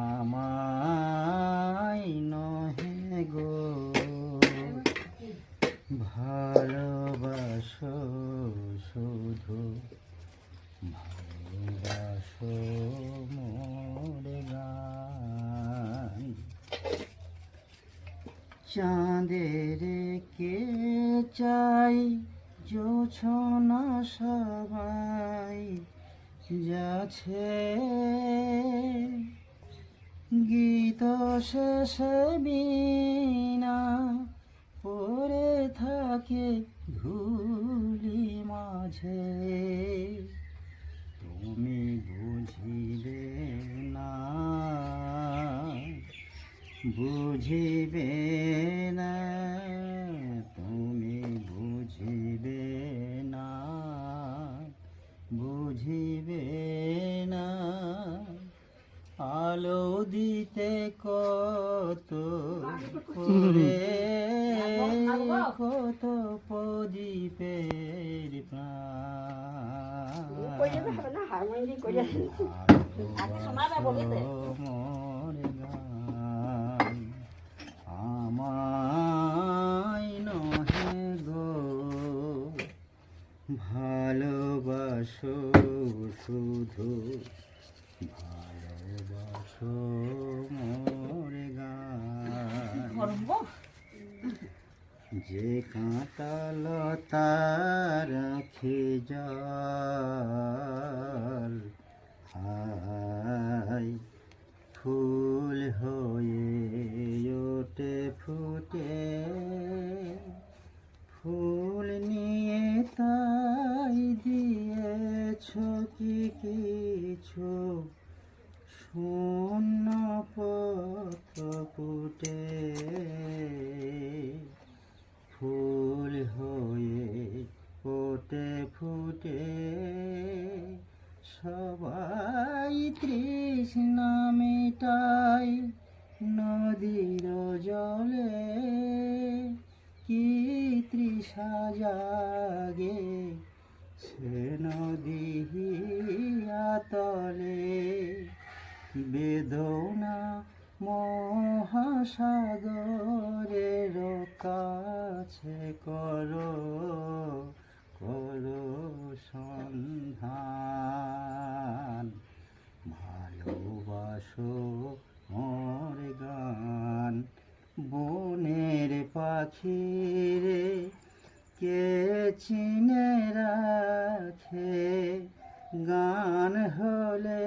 আমায় নহে গো ভালোবাসো, শুধু ভালোবাসো মোর গান। চাঁদের কে চাই জোছনা সবাই যাচ্ছে, গীত শেষে বীণা পড়ে থাকে ধুলি মাঝে। তুমি বুঝিবে না, বুঝিবে না, তুমি বুঝিবে না, বুঝিবে না। আলো দিতে কত করে, কত প্রদীপের প্রাণ। মোর গান আমায় নহে গো ভালোবাসো, শুধু ভালোবাসো মোর গান। যে কাঁটা লতা রাখে জল, হায় ফুল হয়ে ওঠে ফুটে, ফুল নিয়ে তাই দিয়েছ কি কিছু শূন্য পথ ফুটে। ফুল হয়ে ওঠে ফুটে, সবাই তৃষ্ণা মেটায় নদীর জলে, কি তৃষা জাগে সে নদী তলে। বেদনা মহাসাগরের কাছে করো, করো সন্ধান। ভালোবাসো মোর গান। বনের পাখিরে কে চিনে রাখে, গান হলে